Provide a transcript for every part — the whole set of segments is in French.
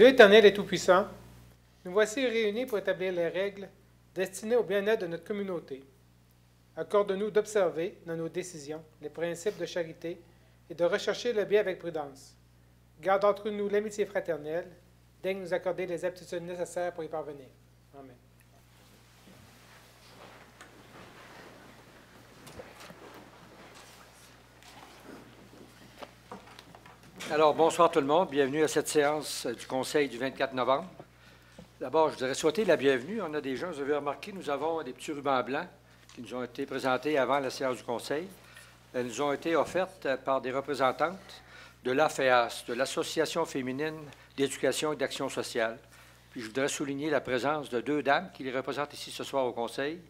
Dieu éternel et tout-puissant, nous voici réunis pour établir les règles destinées au bien-être de notre communauté. Accorde-nous d'observer dans nos décisions les principes de charité et de rechercher le bien avec prudence. Garde entre nous l'amitié fraternelle, daigne nous accorder les aptitudes nécessaires pour y parvenir. Amen. Alors, bonsoir tout le monde. Bienvenue à cette séance du Conseil du 24 novembre. D'abord, je voudrais souhaiter la bienvenue. On a des gens, vous avez remarqué, nous avons des petits rubans blancs qui nous ont été présentés avant la séance du Conseil. Elles nous ont été offertes par des représentantes de l'AFEAS, de l'Association féminine d'éducation et d'action sociale. Puis je voudrais souligner la présence de deux dames qui les représentent ici ce soir au Conseil.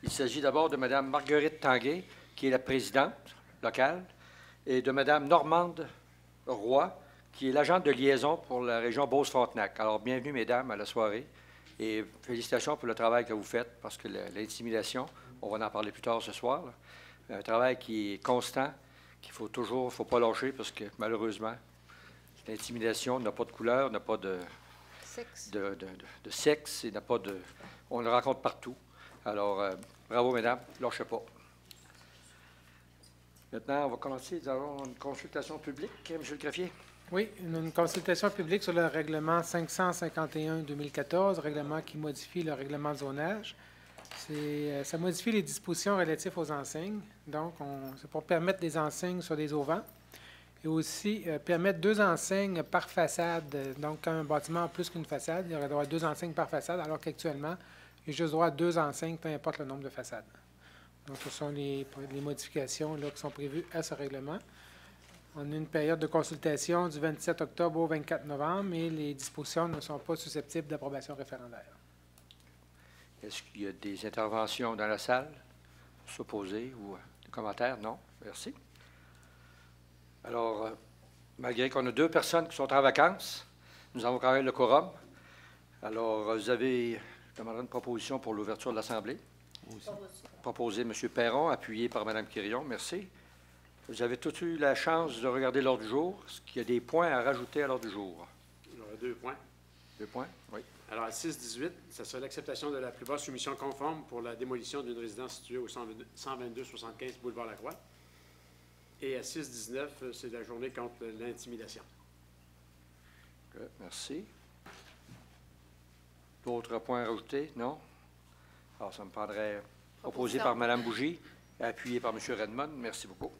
Il s'agit d'abord de Mme Marguerite Tanguay, qui est la présidente locale, et de Mme Normande Roy, qui est l'agente de liaison pour la région Beauce-Frontenac. Alors, bienvenue, mesdames, à la soirée, et félicitations pour le travail que vous faites, parce que l'intimidation, on va en parler plus tard ce soir, là, un travail qui est constant, qu'il faut toujours, faut pas lâcher, parce que malheureusement, l'intimidation n'a pas de couleur, n'a pas de sexe, et n'a pas de... On le rencontre partout. Alors, bravo, mesdames, lâchez pas. Maintenant, on va commencer. Nous avons une consultation publique. M. le greffier. Oui, une consultation publique sur le règlement 551-2014, règlement qui modifie le règlement de zonage. Ça modifie les dispositions relatives aux enseignes. Donc, c'est pour permettre des enseignes sur des auvents et aussi permettre 2 enseignes par façade. Donc, quand un bâtiment a plus qu'une façade, il y aurait droit à 2 enseignes par façade, alors qu'actuellement, il y a juste droit à 2 enseignes, peu importe le nombre de façades. Donc, ce sont les modifications là, qui sont prévues à ce règlement. On a une période de consultation du 27 octobre au 24 novembre, et les dispositions ne sont pas susceptibles d'approbation référendaire. Est-ce qu'il y a des interventions dans la salle, s'opposer ou des commentaires? Non? Merci. Alors, malgré qu'on a 2 personnes qui sont en vacances, nous avons quand même le quorum. Alors, vous avez demandé une proposition pour l'ouverture de l'Assemblée. Proposé M. Perron, appuyé par Mme Quirion. Merci. Vous avez tous eu la chance de regarder l'ordre du jour. Est-ce qu'il y a des points à rajouter à l'ordre du jour? Il y aura 2 points. 2 points? Oui. Alors, à 6-18, ce sera l'acceptation de la plus basse soumission conforme pour la démolition d'une résidence située au 122-75 boulevard Lacroix. Et à 6-19, c'est la journée contre l'intimidation. Merci. D'autres points à rajouter? Non? Alors, ça me prendrait proposé par Mme Bougie, appuyé par M. Redmond. Merci beaucoup.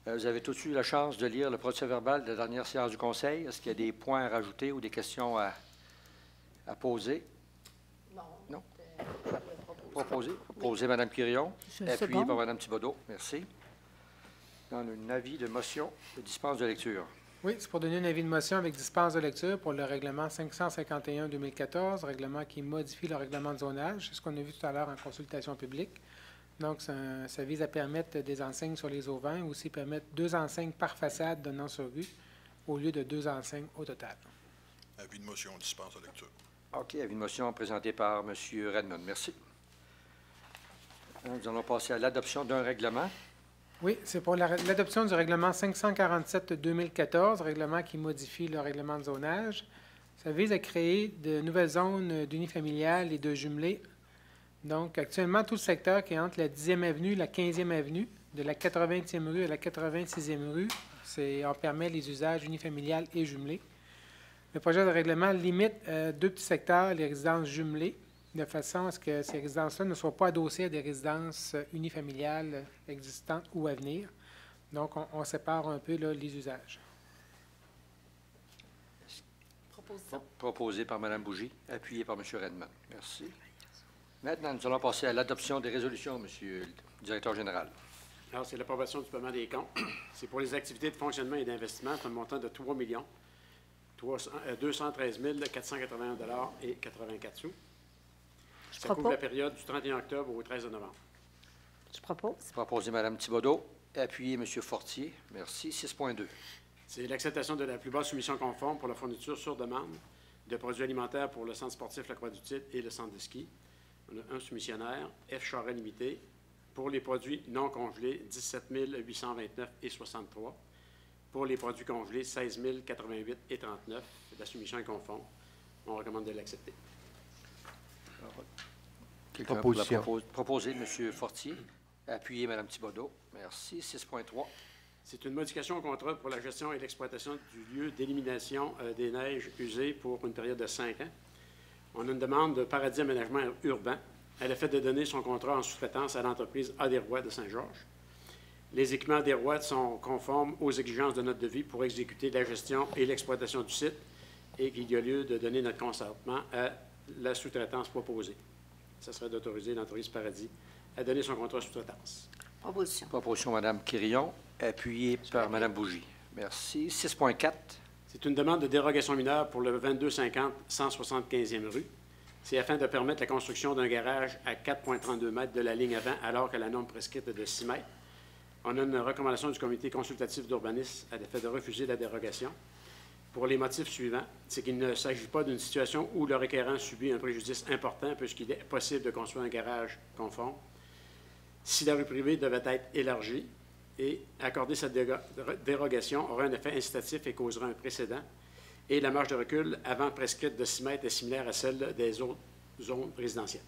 Vous avez tous eu la chance de lire le procès-verbal de la dernière séance du Conseil. Est-ce qu'il y a des points à rajouter ou des questions à poser? Non. Proposé Mme Quirion, appuyé par Mme Thibodeau. Merci. Dans un avis de motion de dispense de lecture. Oui, c'est pour donner un avis de motion avec dispense de lecture pour le règlement 551-2014, règlement qui modifie le règlement de zonage. C'est ce qu'on a vu tout à l'heure en consultation publique. Donc, ça vise à permettre des enseignes sur les auvents, aussi permettre 2 enseignes par façade donnant sur rue, au lieu de 2 enseignes au total. Avis de motion, dispense de lecture. OK. Avis de motion présenté par M. Redmond. Merci. Nous allons passer à l'adoption d'un règlement. Oui, c'est pour l'adoption du règlement 547-2014, règlement qui modifie le règlement de zonage. Ça vise à créer de nouvelles zones d'unifamiliales et de jumelées. Donc, actuellement, tout le secteur qui est entre la 10e avenue et la 15e avenue, de la 80e rue à la 86e rue, on permet les usages unifamiliales et jumelés. Le projet de règlement limite 2 petits secteurs, les résidences jumelées, de façon à ce que ces résidences-là ne soient pas adossées à des résidences unifamiliales existantes ou à venir. Donc, on sépare un peu là, les usages. Proposé par Mme Bougie, appuyé par M. Redmond. Merci. Maintenant, nous allons passer à l'adoption des résolutions, M. le directeur général. Alors, c'est l'approbation du paiement des comptes. C'est pour les activités de fonctionnement et d'investissement, c'est un montant de 3 213 481 et 84 sous. Ça couvre la période du 31 octobre au 13 novembre. Je propose. Proposé Mme Thibodeau, appuyé M. Fortier. Merci. 6.2. C'est l'acceptation de la plus basse soumission conforme pour la fourniture sur demande de produits alimentaires pour le centre sportif La Croix-du-Titre et le centre de ski. On a un soumissionnaire, F. Charret Limité, pour les produits non congelés, 17 829 et 63. Pour les produits congelés, 16 088,39 $. La soumission est conforme. On recommande de l'accepter. Quelqu'un Proposition. pour la proposer, M. Fortier. Appuyé, Mme Thibodeau. Merci. 6.3. C'est une modification au contrat pour la gestion et l'exploitation du lieu d'élimination des neiges usées pour une période de 5 ans. On a une demande de Paradis Aménagement Urbain à l'effet de donner son contrat en sous-traitance à l'entreprise Adérois de Saint-Georges. Les équipements Adérois sont conformes aux exigences de notre devis pour exécuter la gestion et l'exploitation du site et qu'il y a lieu de donner notre consentement à la sous-traitance proposée. Ce serait d'autoriser l'entreprise Paradis à donner son contrat sous-traitance. Proposition. Proposition Mme Quirillon, appuyée par Mme Bougie. Merci. 6.4. C'est une demande de dérogation mineure pour le 2250 175e rue. C'est afin de permettre la construction d'un garage à 4,32 mètres de la ligne avant, alors que la norme prescrite est de 6 mètres. On a une recommandation du comité consultatif d'urbanisme à l'effet de refuser la dérogation. Pour les motifs suivants, c'est qu'il ne s'agit pas d'une situation où le requérant subit un préjudice important puisqu'il est possible de construire un garage conforme. Si la rue privée devait être élargie et accorder cette dérogation aurait un effet incitatif et causerait un précédent. Et la marge de recul avant prescrite de 6 mètres est similaire à celle des autres zones résidentielles.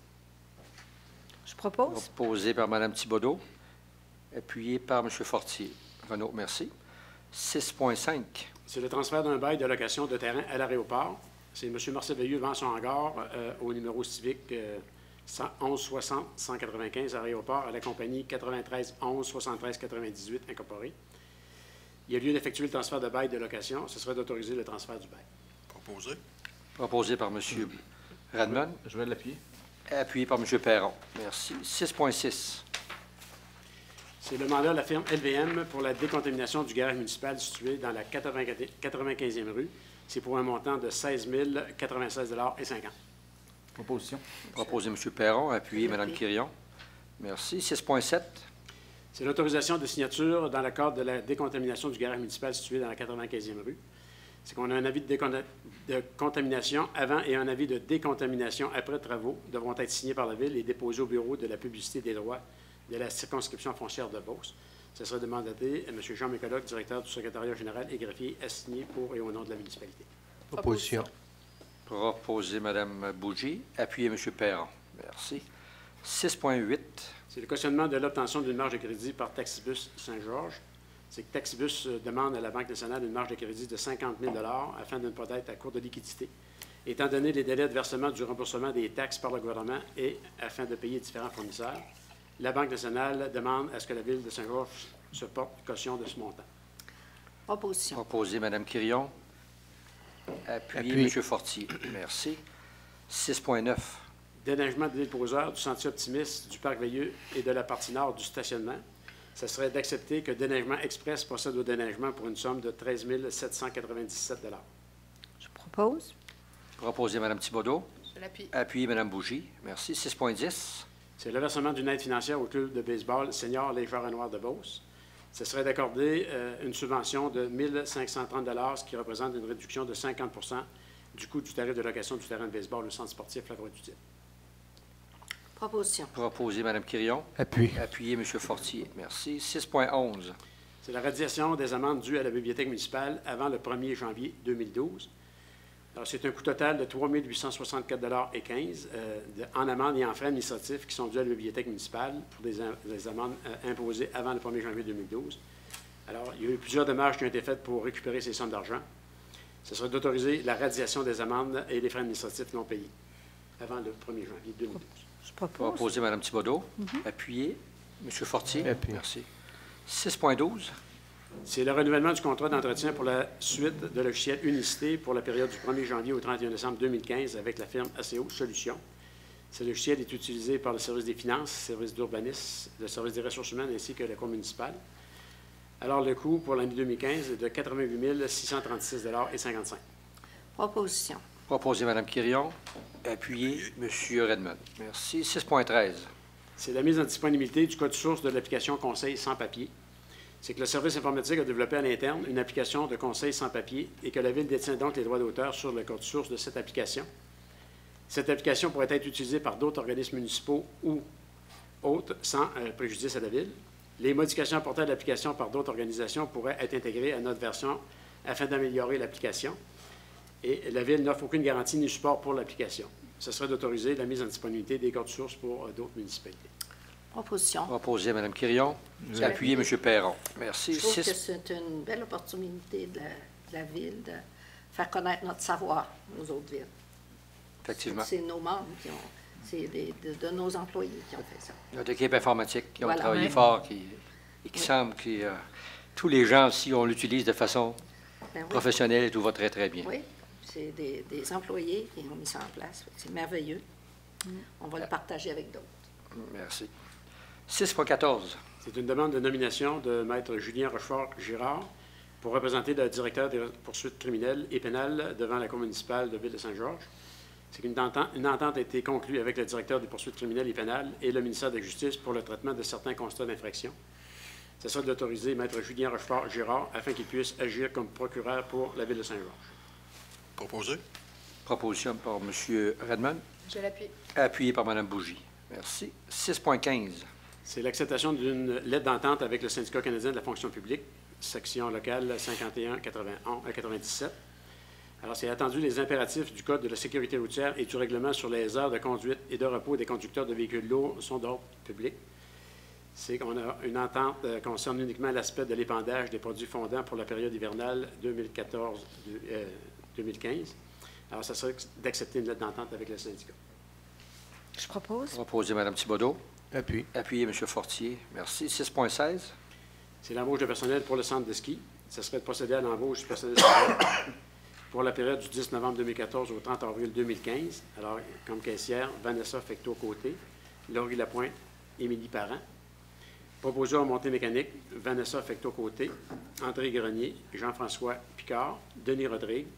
Je propose. Proposé par Mme Thibodeau, appuyé par M. Fortier. Renaud, merci. 6.5. C'est le transfert d'un bail de location de terrain à l'aéroport. C'est M. Marcel Veilleux vend son hangar au numéro civique 1160-195 à l'aéroport à la compagnie 93-11-73-98 incorporée. Il y a lieu d'effectuer le transfert de bail de location. Ce serait d'autoriser le transfert du bail. Proposé. Proposé par M. Radman, Je vais l'appuyer. appuyé par M. Perron. Merci. 6.6. C'est le mandat de la firme LVM pour la décontamination du garage municipal situé dans la 95e rue. C'est pour un montant de 16 096,50 $. Proposition. Proposé M. Perron, appuyé Mme Quirillon. Merci. 6.7. C'est l'autorisation de signature dans le cadre de la décontamination du garage municipal situé dans la 95e rue. C'est qu'on a un avis de contamination avant et un avis de décontamination après travaux devront être signés par la Ville et déposés au bureau de la publicité des droits de la circonscription foncière de Beauce. Ce serait demandé à M. Jean Mécoloc, directeur du secrétariat général et greffier, à signer pour et au nom de la municipalité. Proposition. Proposé Mme Bougie, appuyé M. Perron. Merci. 6.8. C'est le cautionnement de l'obtention d'une marge de crédit par Taxibus Saint-Georges. C'est que Taxibus demande à la Banque nationale une marge de crédit de 50 000 $ afin de ne pas être à court de liquidité. Étant donné les délais de versement du remboursement des taxes par le gouvernement et afin de payer différents fournisseurs, la Banque nationale demande à ce que la Ville de Saint-Georges se porte caution de ce montant. Proposition. Proposé Mme Quirillon, appuyé Appuyé. M. Fortier. Merci. 6.9. Déneigement des déposeurs du sentier optimiste du Parc Veilleux et de la partie nord du stationnement. Ce serait d'accepter que Déneigement Express procède au déneigement pour une somme de 13 797 $. Je propose. Proposé Mme Thibodeau, Je l'appuie. appuyé Mme Bougie. Merci. 6.10. C'est le versement d'une aide financière au club de baseball senior Les Forêts Noires de Beauce. Ce serait d'accorder une subvention de 1 530 $, ce qui représente une réduction de 50 % du coût du tarif de location du terrain de baseball au centre sportif La Croix-du-Titre. Proposition. Proposé Mme Quirillon, Appui. appuyé M. Fortier. Merci. 6.11. C'est la radiation des amendes dues à la bibliothèque municipale avant le 1er janvier 2012. Alors, c'est un coût total de 3 864,15 $ en amendes et en frais administratifs qui sont dus à la bibliothèque municipale pour des amendes imposées avant le 1er janvier 2012. Alors, il y a eu plusieurs démarches qui ont été faites pour récupérer ces sommes d'argent. Ce serait d'autoriser la radiation des amendes et des frais administratifs non payés avant le 1er janvier 2012. Je propose. Proposé Mme Thibodeau, appuyé M. Fortier. Appuyé. Merci. 6.12. C'est le renouvellement du contrat d'entretien pour la suite de logiciel Unicité pour la période du 1er janvier au 31 décembre 2015 avec la firme ACO Solutions. Ce logiciel est utilisé par le service des finances, le service d'urbanisme, le service des ressources humaines ainsi que la Cour municipale. Alors, le coût pour l'année 2015 est de 88 636,55 $. Proposition. Proposé Mme Quirillon, appuyé M. Redmond. Merci. 6.13. C'est la mise en disponibilité du code source de l'application Conseil sans papier. C'est que le service informatique a développé à l'interne une application de conseil sans papier et que la Ville détient donc les droits d'auteur sur le code source de cette application. Cette application pourrait être utilisée par d'autres organismes municipaux ou autres sans préjudice à la Ville. Les modifications apportées à l'application par d'autres organisations pourraient être intégrées à notre version afin d'améliorer l'application. Et la Ville n'offre aucune garantie ni support pour l'application. Ce serait d'autoriser la mise en disponibilité des codes sources pour d'autres municipalités. Proposition. Proposé, Mme Quirion. Appuyé, M. Perron. Merci. Je trouve que c'est une belle opportunité de la Ville de faire connaître notre savoir aux autres villes. Effectivement. C'est nos membres qui ont, c'est de nos employés qui ont fait ça. Notre équipe informatique qui ont Voilà. travaillé Oui. fort et qui semble que tous les gens aussi, on l'utilise de façon Ben oui. professionnelle et tout va très, très bien. Oui, c'est des employés qui ont mis ça en place. C'est merveilleux. On va le partager avec d'autres. Merci. 6.14. C'est une demande de nomination de Maître Julien Rochefort-Girard pour représenter le directeur des poursuites criminelles et pénales devant la Cour municipale de Ville-de-Saint-Georges. C'est qu'une entente a été conclue avec le directeur des poursuites criminelles et pénales et le ministère de la Justice pour le traitement de certains constats d'infraction. Ce sera d'autoriser Maître Julien Rochefort-Girard afin qu'il puisse agir comme procureur pour la Ville de Saint-Georges. Proposé. Proposition par M. Redmond. Je l'appuie. Appuyé par Mme Bougie. Merci. 6.15. C'est l'acceptation d'une lettre d'entente avec le Syndicat canadien de la fonction publique, section locale 51-97. Alors, c'est attendu les impératifs du Code de la sécurité routière et du règlement sur les heures de conduite et de repos des conducteurs de véhicules lourds sont d'ordre public. C'est qu'on a une entente concerne uniquement l'aspect de l'épandage des produits fondants pour la période hivernale 2014-2015. Alors, ça serait d'accepter une lettre d'entente avec le syndicat. Je propose. Proposé, Mme Thibodeau. Appui. Appuyé, M. Fortier. Merci. 6.16. C'est l'embauche de personnel pour le centre de ski. Ça serait de procéder à l'embauche du personnel scolaire pour la période du 10 novembre 2014 au 30 avril 2015. Alors, comme caissière, Vanessa Fecteau-Côté, Laurie Lapointe, Émilie Parent. Proposé en montée mécanique, Vanessa Fecteau-Côté, André Grenier, Jean-François Picard, Denis Rodrigue,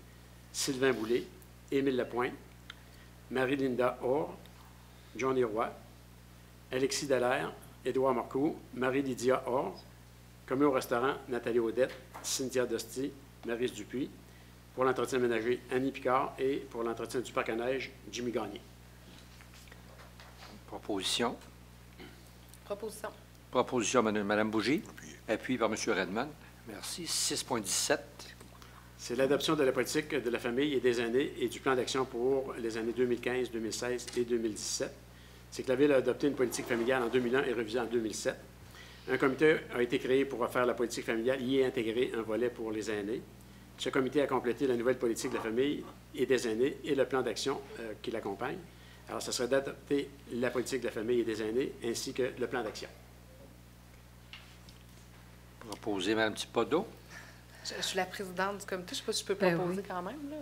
Sylvain Boulay, Émile Lapointe, Marie-Linda Orr, Johnny Roy, Alexis Dallaire, Édouard Marcoux, Marie-Lydia Orr, commis au restaurant, Nathalie Audette, Cynthia Dosti, Maryse Dupuis, pour l'entretien ménager, Annie Picard, et pour l'entretien du parc à neige, Jimmy Gagné. Proposition. Proposition. Proposition, Mme Bougie. Appuyé. Appuyé par M. Redmond. Merci. 6.17. C'est l'adoption de la politique de la famille et des aînés et du plan d'action pour les années 2015, 2016 et 2017. C'est que la Ville a adopté une politique familiale en 2001 et révisée en 2007. Un comité a été créé pour refaire la politique familiale, y est intégré un volet pour les aînés. Ce comité a complété la nouvelle politique de la famille et des aînés et le plan d'action qui l'accompagne. Alors, ce serait d'adopter la politique de la famille et des aînés ainsi que le plan d'action. Proposé, Mme Thibodeau. Je suis la présidente du comité. Je ne sais pas si je peux Ben proposer oui. quand même. Là.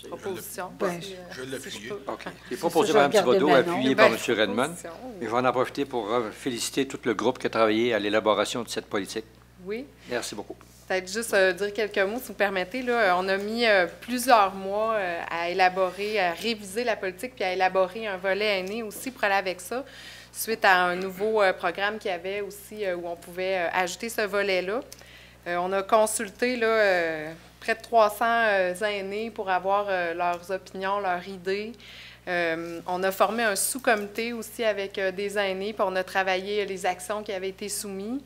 Proposition. Ben, si, je l'ai si appuyé. peux. OK. C'est ça, proposé je Mme regardais Thibodeau, Manon. appuyé Ben, par M. Redmond. proposition, oui. Je vais en profiter pour féliciter tout le groupe qui a travaillé à l'élaboration de cette politique. Oui. Merci beaucoup. Peut-être juste dire quelques mots, si vous permettez. Là, on a mis plusieurs mois à élaborer, à réviser la politique, puis à élaborer un volet aîné aussi pour aller avec ça, suite à un nouveau programme qu'il y avait aussi où on pouvait ajouter ce volet-là. On a consulté là, près de 300 aînés pour avoir leurs opinions, leurs idées. On a formé un sous-comité aussi avec des aînés, puis on a travaillé les actions qui avaient été soumises.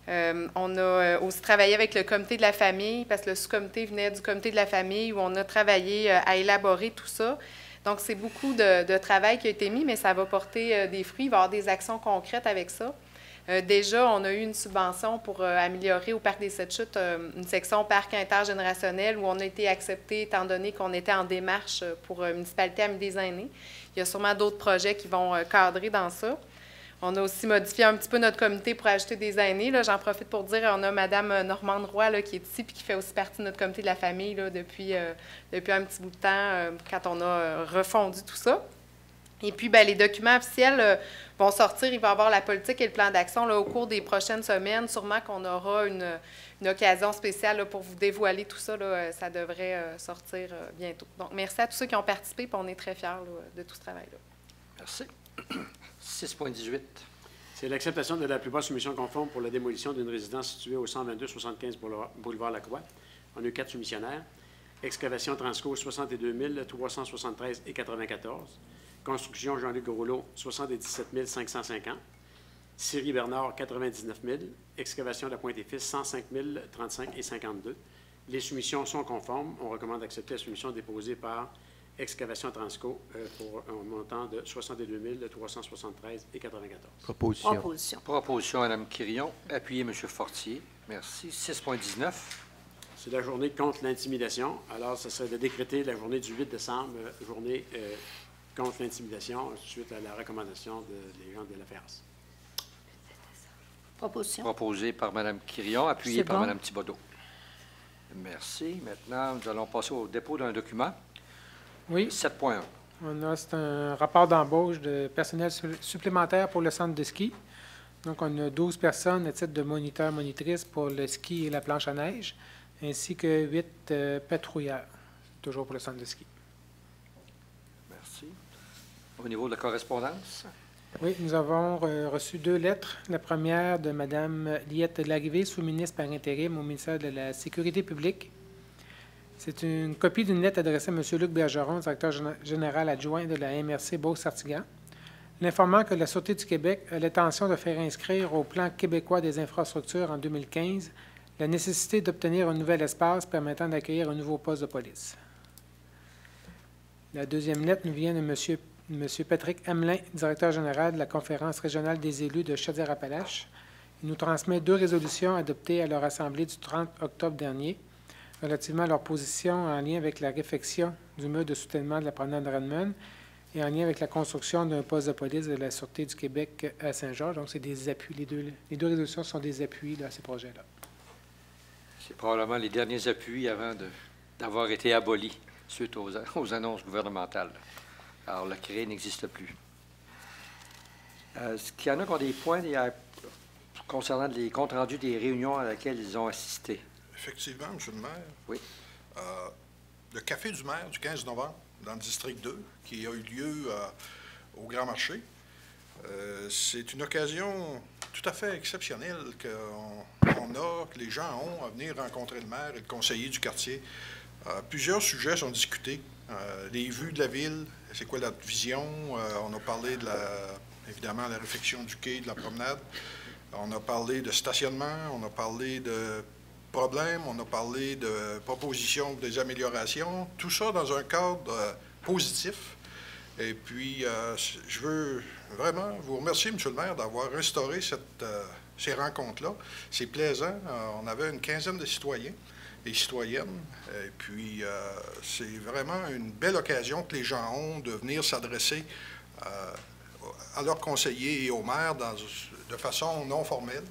On a aussi travaillé avec le comité de la famille, parce que le sous-comité venait du comité de la famille, où on a travaillé à élaborer tout ça. Donc, c'est beaucoup de travail qui a été mis, mais ça va porter des fruits. Il va y avoir des actions concrètes avec ça. Déjà, on a eu une subvention pour améliorer au Parc des Sept-Chutes une section parc intergénérationnel où on a été accepté étant donné qu'on était en démarche pour Municipalité Amis des aînés. Il y a sûrement d'autres projets qui vont cadrer dans ça. On a aussi modifié un petit peu notre comité pour ajouter des aînés. Là, j'en profite pour dire, on a Mme Normande Roy là, qui est ici et qui fait aussi partie de notre comité de la famille là, depuis un petit bout de temps quand on a refondu tout ça. Et puis, bien, les documents officiels vont sortir. Il va y avoir la politique et le plan d'action là, au cours des prochaines semaines. Sûrement qu'on aura une occasion spéciale là, pour vous dévoiler tout ça. Là, ça devrait sortir bientôt. Donc, merci à tous ceux qui ont participé. Puis on est très fiers là, de tout ce travail-là. Merci. 6.18. C'est l'acceptation de la plus basse soumission conforme pour la démolition d'une résidence située au 122-75 boulevard Lacroix. On a eu 4 soumissionnaires. Excavation Transco, 62 373,94. Construction Jean-Luc Groslo, 77 550. Syrie Bernard, 99 000. Excavation de la Pointe-des-Fils, 105 035 et 52. Les soumissions sont conformes. On recommande d'accepter la soumission déposée par Excavation Transco pour un montant de 62 373 et 94. Proposition. Proposition. Proposition, Mme Quirion. Appuyé, M. Fortier. Merci. 6.19. C'est la journée contre l'intimidation. Alors, ce serait de décréter la journée du 8 décembre, journée contre l'intimidation, suite à la recommandation des gens de la FERS. Proposition. Proposé par Mme Quirion, appuyé C'est par bon. Mme Thibodeau. Merci. Maintenant, nous allons passer au dépôt d'un document. Oui, 7.1. c'est un rapport d'embauche de personnel supplémentaire pour le centre de ski. Donc, on a 12 personnes à titre de moniteurs-monitrices pour le ski et la planche à neige, ainsi que 8 patrouilleurs, toujours pour le centre de ski. Merci. Au niveau de la correspondance, Oui, nous avons reçu 2 lettres. La première de Mme Liette Larrivée, sous-ministre par intérim au ministère de la Sécurité publique. C'est une copie d'une lettre adressée à M. Luc Bergeron, directeur général adjoint de la MRC Beauce-Sartigan, l'informant que la Sûreté du Québec a l'intention de faire inscrire au plan québécois des infrastructures en 2015 la nécessité d'obtenir un nouvel espace permettant d'accueillir un nouveau poste de police. La deuxième lettre nous vient de M. Patrick Hamelin, directeur général de la Conférence régionale des élus de Chaudière-Appalaches. Il nous transmet 2 résolutions adoptées à leur assemblée du 30 octobre dernier relativement à leur position en lien avec la réfection du mur de soutènement de la promenade de Redmond et en lien avec la construction d'un poste de police de la Sûreté du Québec à Saint-Georges. Donc, c'est des appuis. Les deux résolutions sont des appuis là, à ces projets-là. c'est probablement les derniers appuis avant d'avoir été abolis suite aux annonces gouvernementales. Alors, le CRE n'existe plus. Est-ce qu'il y en a qui ont des points concernant les comptes rendus des réunions à laquelle ils ont assisté? Effectivement, M. le maire. Oui. Le Café du maire du 15 novembre, dans le district 2, qui a eu lieu au Grand Marché, c'est une occasion tout à fait exceptionnelle que les gens ont à venir rencontrer le maire et le conseiller du quartier. Plusieurs sujets sont discutés. Les vues de la ville, c'est quoi la vision? On a parlé évidemment, la réfection du quai, de la promenade. On a parlé de stationnement, on a parlé de problèmes, on a parlé de propositions, des améliorations, tout ça dans un cadre positif. Et puis, je veux vraiment vous remercier, M. le maire, d'avoir instauré ces rencontres-là. C'est plaisant. On avait une quinzaine de citoyens et citoyennes. Et puis, c'est vraiment une belle occasion que les gens ont de venir s'adresser à leurs conseillers et au maire de façon non formelle.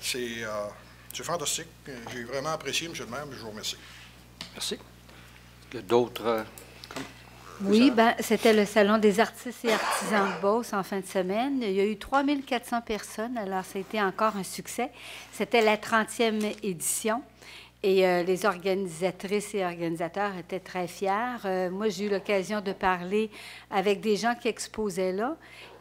C'est fantastique. J'ai vraiment apprécié, M. le maire, mais je vous remercie. Merci. Il y a d'autres... Oui, bien, c'était le Salon des artistes et artisans de Beauce en fin de semaine. Il y a eu 3400 personnes, alors ça a été encore un succès. C'était la 30e édition et les organisatrices et organisateurs étaient très fiers. Moi, j'ai eu l'occasion de parler avec des gens qui exposaient là.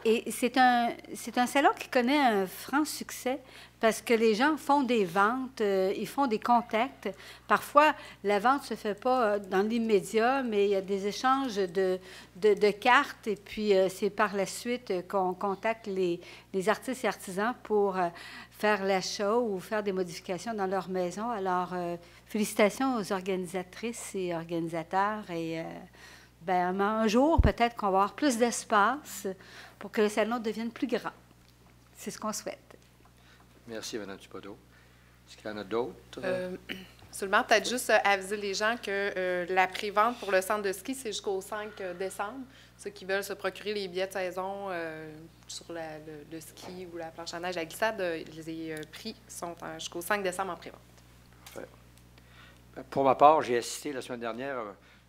Et c'est un salon qui connaît un franc succès parce que les gens font des ventes, ils font des contacts. Parfois, la vente ne se fait pas dans l'immédiat, mais il y a des échanges de cartes et puis c'est par la suite qu'on contacte les artistes et artisans pour faire l'achat ou faire des modifications dans leur maison. Alors, félicitations aux organisatrices et organisateurs et bien, un jour, peut-être qu'on va avoir plus d'espace pour que le salon devienne plus grand. C'est ce qu'on souhaite. Merci, Mme Thibodeau. Est-ce qu'il y en a d'autres? Seulement, peut-être juste aviser les gens que la pré-vente pour le centre de ski, c'est jusqu'au 5 décembre. Ceux qui veulent se procurer les billets de saison sur le ski ou la planche à neige à glissade, les prix sont jusqu'au 5 décembre en pré-vente. Parfait. Pour ma part, j'ai assisté la semaine dernière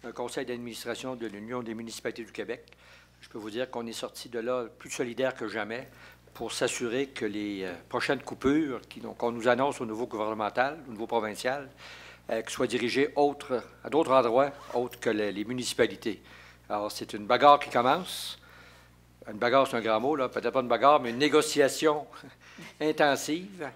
à un conseil d'administration de l'Union des municipalités du Québec. Je peux vous dire qu'on est sorti de là plus solidaire que jamais pour s'assurer que les prochaines coupures qu'on nous annonce au niveau gouvernemental, au niveau provincial, soient dirigées à d'autres endroits autres que les municipalités. Alors, c'est une bagarre qui commence. Une bagarre, c'est un grand mot, là, peut-être pas une bagarre, mais une négociation intensive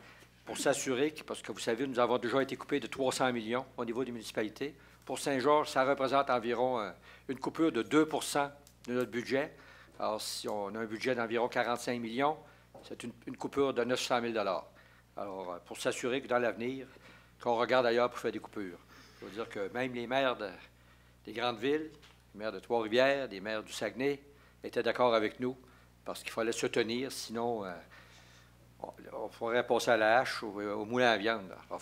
pour s'assurer, parce que vous savez, nous avons déjà été coupés de 300 millions au niveau des municipalités. Pour Saint-Georges, ça représente environ une coupure de 2 de notre budget. Alors, si on a un budget d'environ 45 millions, C'est une coupure de 900 000 Alors, pour s'assurer que dans l'avenir, qu'on regarde ailleurs pour faire des coupures. Je veux dire que même les maires des grandes villes, les maires de Trois-Rivières, les maires du Saguenay, étaient d'accord avec nous parce qu'il fallait se tenir, sinon on pourrait passer à la hache au moulin à viande. Alors,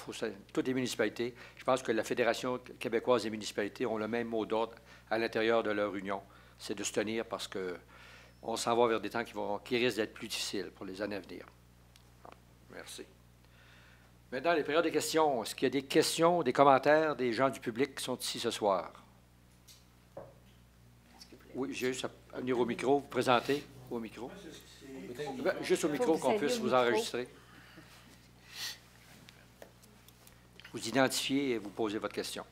toutes les municipalités, je pense que la Fédération québécoise des municipalités ont le même mot d'ordre à l'intérieur de leur union, c'est de se tenir parce qu'on s'en va vers des temps qui risquent d'être plus difficiles pour les années à venir. Merci. Maintenant, les périodes de questions. Est-ce qu'il y a des questions, des commentaires des gens du public qui sont ici ce soir? Oui, j'ai juste à venir au micro, vous présenter au micro. Juste au micro qu'on puisse vous enregistrer. Vous identifiez et vous posez votre question.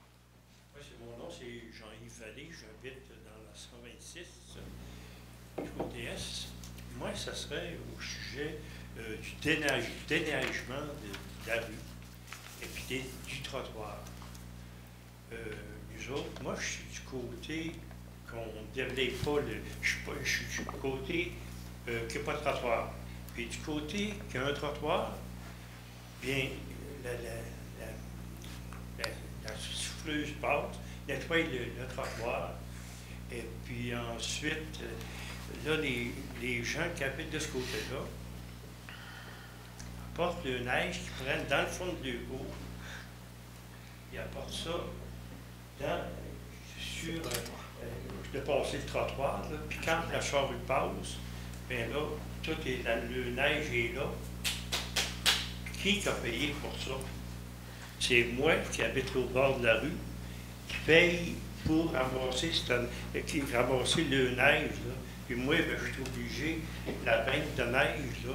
Oui, mon nom, c'est Jean-Yves Vallée. J'habite dans la 126 du côté Est. Moi, ça serait au sujet du déneigement de la rue et puis du trottoir. Nous autres, moi, je suis du côté qu'on ne développe pas je suis du côté qu'il n'y a pas de trottoir. Puis du côté qu'il y a un trottoir, bien, la souffleuse passe, nettoie le trottoir. Et puis ensuite, là, les gens qui habitent de ce côté-là apportent le neige qu'ils prennent dans le fond de leur cour. Ils apportent ça sur de passer le trottoir. Là. Puis quand la charrue passe, bien là, le neige est là. Qui a payé pour ça? C'est moi qui habite au bord de la rue, qui paye pour ramasser le neige. Là. Puis moi, ben, je suis obligé, la benne de neige, là,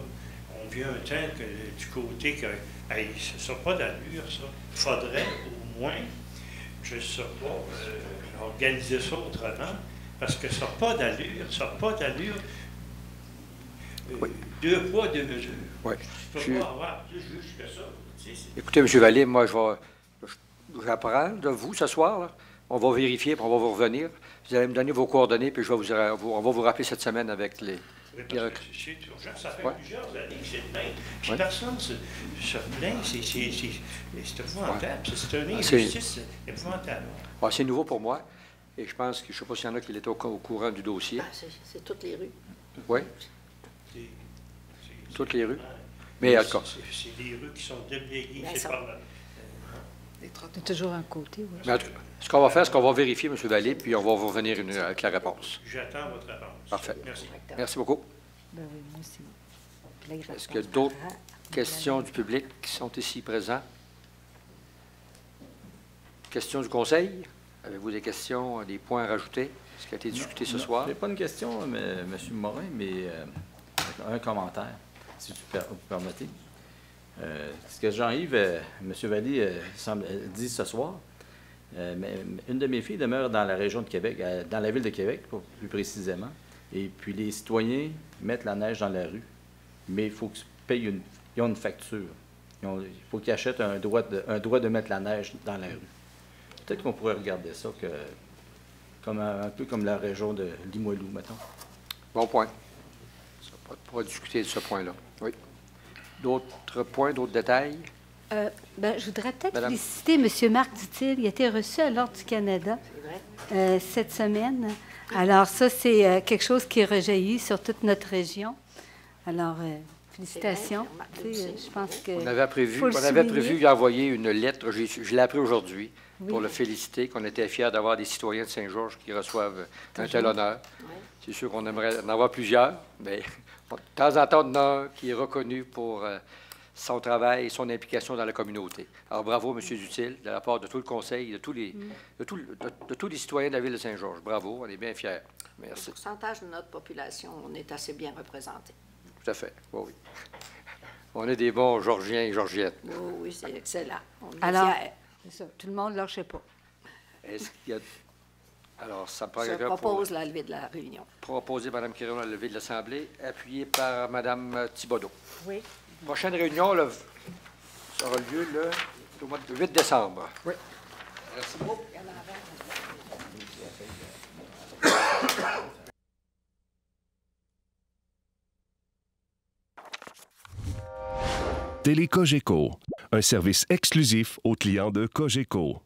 on vient un temps que du côté que ça n'a pas d'allure, ça. Il faudrait au moins, je ne sais pas, organiser ça autrement, parce que ça n'a pas d'allure, Oui. Deux poids, deux mesures. Oui. Je ne peux pas avoir plus juste que ça. Écoutez, M. Vallée, moi, j'apprends de vous ce soir. Là. On va vérifier, puis on va vous revenir. Vous allez me donner vos coordonnées, puis on va vous rappeler cette semaine avec les... Oui, parce que c'est urgent. Ça fait plusieurs années que c'est le même. Puis personne se plaint. C'est épouvantable. C'est une injustice épouvantable. C'est nouveau pour moi. Et je pense que, je ne sais pas s'il y en a qui étaient au courant du dossier. C'est toutes les rues. Oui. Toutes les rues. Mais en tout cas. C'est des rues qui sont déblayées. C'est par là. C'est toujours un côté, oui. Mais en tout cas, ce qu'on va faire, c'est qu'on va vérifier, M. Vallée, puis on va vous revenir avec la réponse. J'attends votre réponse. Parfait. Merci. Merci beaucoup. Ben oui, moi aussi. Est-ce qu'il y a d'autres questions du public qui sont ici présents? Questions du Conseil? Avez-vous des questions, des points à rajouter? Ce qui a été discuté ce soir? Je n'ai pas une question, M. Morin, mais un commentaire, si vous permettez. Ce que Jean-Yves, M. Vallée dit ce soir, mais une de mes filles demeure dans la région de Québec, dans la ville de Québec, plus précisément. Et puis les citoyens mettent la neige dans la rue, mais il faut qu'ils payent ils ont une facture. Il faut qu'ils achètent un droit de mettre la neige dans la rue. Peut-être qu'on pourrait regarder ça un peu comme la région de Limoilou, mettons. Bon point. On pourra discuter de ce point-là. Oui. D'autres points, d'autres détails? Je voudrais peut-être Madame. féliciter M. Marc Dutil. Il a été reçu à l'Ordre du Canada cette semaine. Alors ça, c'est quelque chose qui est rejailli sur toute notre région. Alors, félicitations. Je pense que On avait prévu lui envoyer une lettre, je l'ai appris aujourd'hui, pour le féliciter, qu'on était fiers d'avoir des citoyens de Saint-Georges qui reçoivent un tel honneur. Oui. C'est sûr qu'on aimerait en avoir plusieurs, mais de temps en temps, on en a un qui est reconnu pour son travail et son implication dans la communauté. Alors, bravo, M. Dutil, de la part de tout le Conseil, de tous les citoyens de la ville de Saint-Georges. Bravo, on est bien fiers. Merci. Le pourcentage de notre population, on est assez bien représenté. Tout à fait, oui. On est des bons Georgiens et Georgiettes. Oui, c'est excellent. On est Alors, fiers. c'est ça. Tout le monde ne lâchait pas. Est-ce qu'il y a... Alors, ça me prend Je quelqu'un propose la levée de la réunion. proposer Mme Quirion la levée de l'Assemblée, appuyé par Mme Thibodeau. Oui. Prochaine réunion aura lieu le 8 décembre. Oui. Merci beaucoup. Télé Cogeco, un service exclusif aux clients de Cogeco.